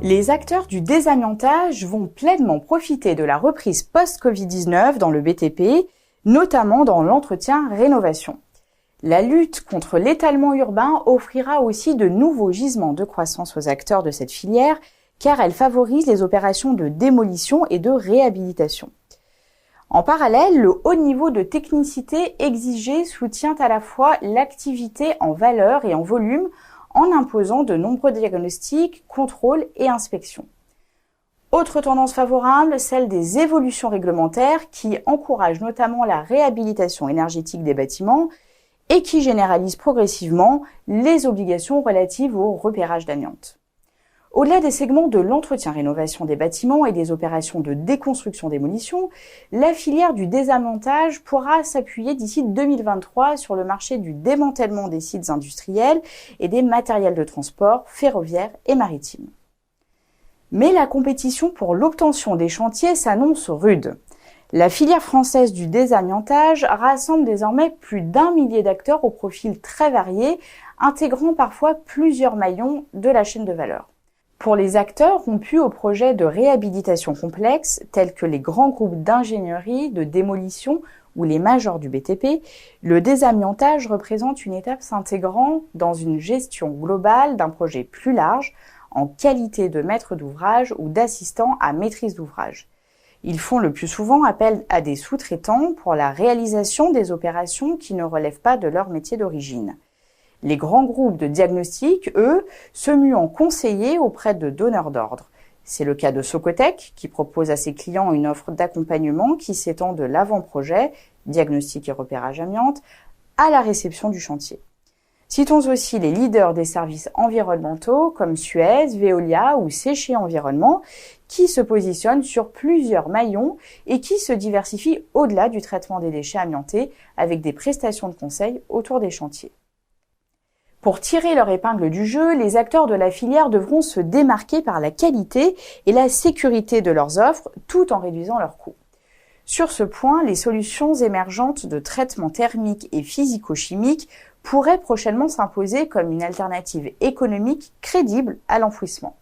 Les acteurs du désamiantage vont pleinement profiter de la reprise post-Covid-19 dans le BTP, notamment dans l'entretien-rénovation. La lutte contre l'étalement urbain offrira aussi de nouveaux gisements de croissance aux acteurs de cette filière, car elle favorise les opérations de démolition et de réhabilitation. En parallèle, le haut niveau de technicité exigé soutient à la fois l'activité en valeur et en volume, en imposant de nombreux diagnostics, contrôles et inspections. Autre tendance favorable, celle des évolutions réglementaires qui encouragent notamment la réhabilitation énergétique des bâtiments et qui généralisent progressivement les obligations relatives au repérage d'amiante. Au-delà des segments de l'entretien-rénovation des bâtiments et des opérations de déconstruction-démolition, la filière du désamiantage pourra s'appuyer d'ici 2023 sur le marché du démantèlement des sites industriels et des matériels de transport ferroviaires et maritimes. Mais la compétition pour l'obtention des chantiers s'annonce rude. La filière française du désamiantage rassemble désormais plus d'1 millier d'acteurs au profil très varié, intégrant parfois plusieurs maillons de la chaîne de valeur. Pour les acteurs rompus aux projets de réhabilitation complexes, tels que les grands groupes d'ingénierie, de démolition ou les majors du BTP, le désamiantage représente une étape s'intégrant dans une gestion globale d'un projet plus large, en qualité de maître d'ouvrage ou d'assistant à maîtrise d'ouvrage. Ils font le plus souvent appel à des sous-traitants pour la réalisation des opérations qui ne relèvent pas de leur métier d'origine. Les grands groupes de diagnostic, eux, se muent en conseillers auprès de donneurs d'ordre. C'est le cas de Socotec, qui propose à ses clients une offre d'accompagnement qui s'étend de l'avant-projet, diagnostic et repérage amiante, à la réception du chantier. Citons aussi les leaders des services environnementaux comme Suez, Veolia ou Séché Environnement, qui se positionnent sur plusieurs maillons et qui se diversifient au-delà du traitement des déchets amiantés avec des prestations de conseil autour des chantiers. Pour tirer leur épingle du jeu, les acteurs de la filière devront se démarquer par la qualité et la sécurité de leurs offres tout en réduisant leurs coûts. Sur ce point, les solutions émergentes de traitement thermique et physico-chimique pourraient prochainement s'imposer comme une alternative économique crédible à l'enfouissement.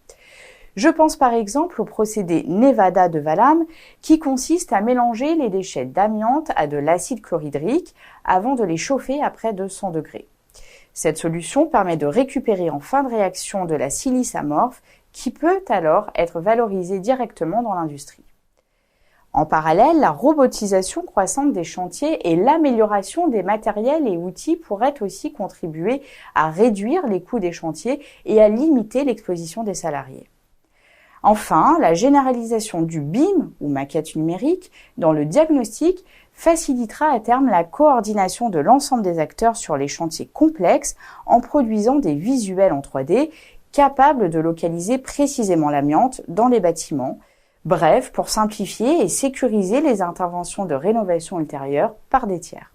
Je pense par exemple au procédé Nevada de Vallam qui consiste à mélanger les déchets d'amiante à de l'acide chlorhydrique avant de les chauffer à près de 100 degrés. Cette solution permet de récupérer en fin de réaction de la silice amorphe qui peut alors être valorisée directement dans l'industrie. En parallèle, la robotisation croissante des chantiers et l'amélioration des matériels et outils pourraient aussi contribuer à réduire les coûts des chantiers et à limiter l'exposition des salariés. Enfin, la généralisation du BIM, ou maquette numérique, dans le diagnostic facilitera à terme la coordination de l'ensemble des acteurs sur les chantiers complexes en produisant des visuels en 3D capables de localiser précisément l'amiante dans les bâtiments, bref, pour simplifier et sécuriser les interventions de rénovation ultérieure par des tiers.